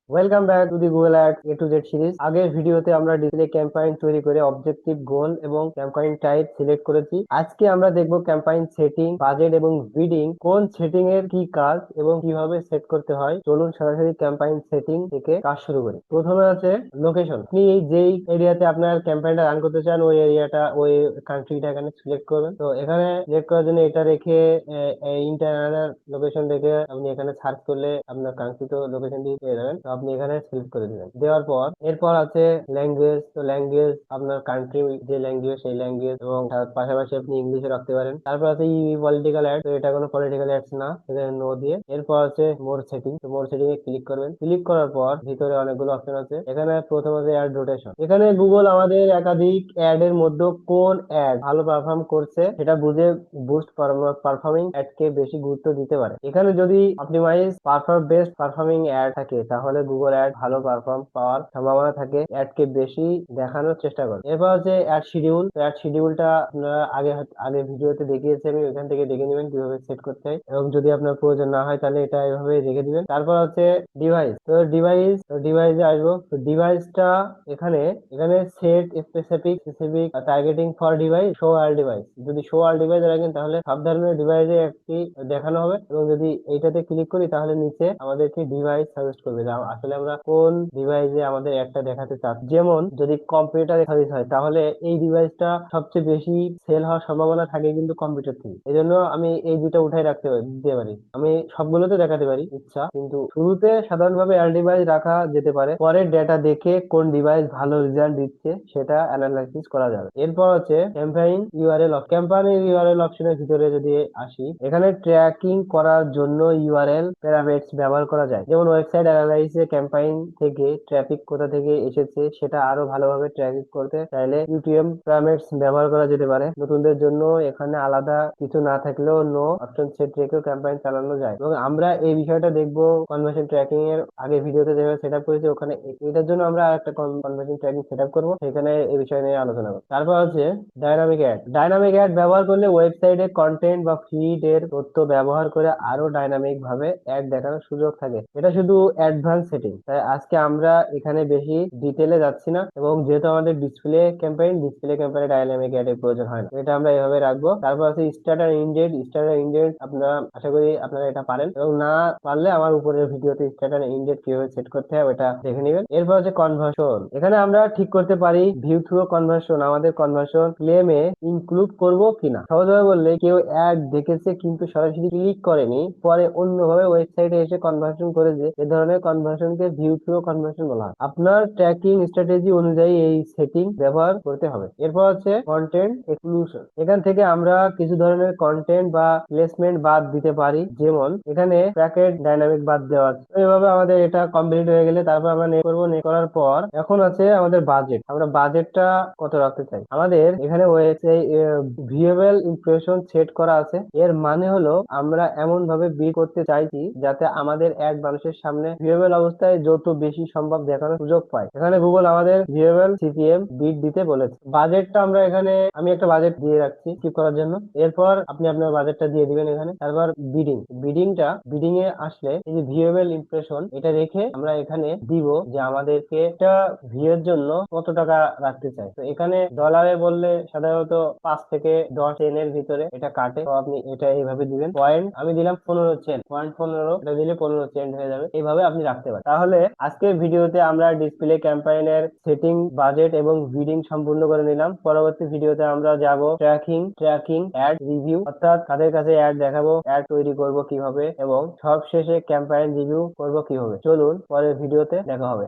Welcome back to the Google ad A to Z series. আগের ভিডিওতে আমরা display campaign তৈরি করে অবজেক্টিভ গোল এবং ক্যাম্পাইন টাইপ সিলেক্ট করেছি। আজকে আমরা দেখব ক্যাম্পাইন সেটিং, বাজেট এবং বিডিং, কোন সেটিং এর কি কাজ এবং কিভাবে সেট করতে হয়। চলুন সরাসরি ক্যাম্পাইন সেটিং থেকে কাজ শুরু করি। প্রথমে আছে লোকেশন। আপনি যেই এরিয়াতে আপনার ক্যাম্পাইনটা রান করতে চান ওই এরিয়াটা, ওই কান্ট্রিটা এখানে সিলেক্ট করবেন। তো এখানে সিলেক্ট করার জন্য এটা রেখে ইন্টারনাল লোকেশন রেখে আপনি এখানে সার্চ করলে আপনার কাঙ্ক্ষিত লোকেশনটি পেয়ে যাবেন। তো আপনি এখানে সিলেক্ট করে দিবেন। দেওয়ার পর এরপর আছে ল্যাঙ্গুয়েজ। তো ল্যাঙ্গুয়েজ আপনার কান্ট্রি যে ল্যাঙ্গুয়েজ সেই ল্যাঙ্গুয়েজ, এবং তার পাশাপাশি আপনি ইংলিশে রাখতে পারেন। তারপর আছে পলিটিক্যাল অ্যাড। তো এটা কোনো পলিটিক্যাল অ্যাডস না, এখানে নো দিয়ে। এরপর আছে মোর সেটিং। তো মোর সেটিং এ ক্লিক করবেন। ক্লিক করার পর ভিতরে অনেকগুলো অপশন আছে। এখানে প্রথম আছে অ্যাড রোটেশন। এখানে গুগল আমাদের একাধিক অ্যাড এর মধ্যে কোন অ্যাড ভালো পারফর্ম করছে সেটা বুঝে বুস্ট পারফর্মিং অ্যাড কে বেশি গুরুত্ব দিতে পারে। এখানে যদি অপটিমাইজ বেস্ট পারফর্মিং অ্যাড থাকে তাহলে গুগল অ্যাড ভালো পারফর্ম পাওয়ার সম্ভাবনা থাকে, অ্যাড কে বেশি দেখানোর চেষ্টা করে। এরপর হচ্ছে অ্যাড শিডিউল। তো অ্যাড শিডিউলটা আপনারা আগে আগে ভিডিওতে দেখিয়েছি, আমি ওইখান থেকে দেখে নেবেন কিভাবে সেট করতে হয়, এবং যদি আপনার প্রয়োজন না হয় তাহলে এটা এভাবে রেখে দিবেন। তারপর হচ্ছে ডিভাইস। তো ডিভাইসে আসবো। তো ডিভাইসটা এখানে এখানে set specific targeting for device, show all device. যদি শো অল ডিভাইস রাখেন তাহলে সব ধরনের ডিভাইসে একটি দেখানো হবে, এবং যদি এইটাতে ক্লিক করি তাহলে নিচে আমাদেরকে ডিভাইস সাজেস্ট করবে যে আসলে আমরা কোন ডিভাইসে আমাদের একটা দেখাতে চাচ্ছি। যেমন যদি কম্পিউটার সার্ভিস হয় তাহলে এই ডিভাইসটা সবচেয়ে বেশি সেল হওয়ার সম্ভাবনা থাকে কিন্তু কম্পিউটার থেকে। এই জন্য আমি এই দুটো উঠাই দিতে পারি। আমি সবগুলোতে দেখাতে পারি ইচ্ছা, কিন্তু শুরুতে সাধারণভাবে অ্যাল ডিভাইস রাখা যেতে পারে। পরে ডেটা দেখে কোন ডিভাইস ভালো রেজাল্ট দিচ্ছে সেটা অ্যানালাইসিস করা যাবে। এরপর হচ্ছে ক্যাম্পাইন ইউআরএল অপশনের ভিতরে যদি আসি, এখানে ট্র্যাকিং করার জন্য ইউআরএল প্যারামিটারস ব্যবহার করা যায়। যেমন ওয়েবসাইট অ্যানালাইসিসে ক্যাম্পাইন থেকে ট্রাফিক কোথা থেকে এসেছে সেটা আরো ভালোভাবে ট্র্যাকিং করতে চাইলে ইউটিএম প্যারামিটারস ব্যবহার করা যেতে পারে। নতুনদের জন্য এখানে আলাদা কিছু না থাকলেও নো অপশন সেট রেখেও ক্যাম্পাইন চালানো যায়, এবং আমরা এই বিষয়টা দেখবো কনভার্সন ট্র্যাকিং এর আগে ভিডিওতে যেভাবে সেট আপ করেছি ওখানে। এটার জন্য আমরা একটা কনভার্সন ট্র্যাকিং সেট আপ করবো, সেখানে এই বিষয় নিয়ে আলোচনা করবো। তারপর হচ্ছে ডাইনামিক অ্যাড ব্যবহার করলে ওয়েবসাইটে কন্টেন্ট বা ফিড এর তথ্য ব্যবহার করে আরো ডাইনামিক ভাবে অ্যাড দেখানোর সুযোগ থাকে। এটা শুধু অ্যাডভান্স সেটিং, তাই আজকে আমরা এখানে বেশি ডিটেলে যাচ্ছি না, এবং যেহেতু আমাদের ডিসপ্লে ক্যাম্পেইনে ডাইনামিক অ্যাড এর প্রয়োজন হয় না, এটা আমরা এভাবে রাখবো। তারপর আছে স্টার্টার ইনডেট। আপনারা আশা করি আপনারা এটা পারেন, এবং না পারলে আমার উপরের ভিডিওতে স্টার্টার ইনডেট কিভাবে সেট করতে হয় ওটা দেখে নেবেন। এরপর হচ্ছে কনভার্সন। এখানে আমরা ঠিক করতে পারি ভিউ থ্রু কনভার্সন আমাদের কনভার্সন ক্লেমে ইনক্লুড করব কিনা। সহজভাবে বললে, কেউ অ্যাড দেখেছে কিন্তু সরাসরি ক্লিক করেনি, পরে অন্যভাবে ওয়েবসাইটে এসে কনভার্সন করেছে, এ ধরনের কনভার্সনকে ভিউ থ্রু কনভার্সন বলা হয়। আপনার ট্র্যাকিং স্ট্র্যাটেজি অনুযায়ী এই সেটিং ব্যবহার করতে হবে। এরপর হচ্ছে কন্টেন্ট এক্সক্লুশন। এখান থেকে আমরা কিছু ধরনের কন্টেন্ট বা প্লেসমেন্ট বাদ দিতে পারি, যেমন এখানে প্যাকেট ডাইনামিক বাদ দেওয়া আছে। তো এভাবে আমাদের এটা কমপ্লিট হয়ে গেলে তারপর আমরা নেক্সট করবো। নেক্সট করার পর এখন আছে আমাদের বাজেট। আমরা বাজেটটা কত রাখতে চাই। আমাদের এখানে ভিউয়েবল ইমপ্রেশন সেট করা আছে। এর মানে হলো আমরা এমন ভাবে বিড করতে চাইছি যাতে আমাদের অ্যাড মানুষের সামনে ভিউয়েবল অবস্থায় যত বেশি সম্ভব দেখানোর সুযোগ পায়। এখানে গুগল আমাদের ভিউয়েবল সিপিএম বিড দিতে বলেছে। বাজেটটা আমরা এখানে, আমি একটা বাজেট দিয়ে রাখছি স্কিপ করার জন্য। এরপর আপনি আপনার বাজেটটা দিয়ে দিবেন এখানে। তারপর বিডিং এ আসলে এই যে ভিউয়েবল ইমপ্রেশন এটা রেখে আমরা এখানে দিব যে আমাদেরকে একটা ভিউ এর জন্য কত টাকা রাখতে চাই। তো এখানে ডলারে বললে সাধারণত 5 থেকে 10 এর ভিতরে এটা কাটে। তো আপনি এটা এইভাবে দিবেন। পয়েন্ট আমি দিলাম 15 সেন্ট, পয়েন্ট 15, এটা দিলে 15 সেন্ট হয়ে যাবে। এইভাবে আপনি রাখতে পারেন। তাহলে আজকের ভিডিওতে আমরা ডিসপ্লে ক্যাম্পাইনের সেটিং, বাজেট এবং বিডিং সম্পূর্ণ করে নিলাম। পরবর্তী ভিডিওতে আমরা যাব ট্র্যাকিং অ্যাড রিভিউ, অর্থাৎ তাদের কাছে অ্যাড দেখাবো, অ্যাড তৈরি করব কিভাবে, এবং সব শেষে ক্যাম্পাইন রিভিউ করব কিভাবে। চলুন পরের ভিডিওতে দেখা হবে।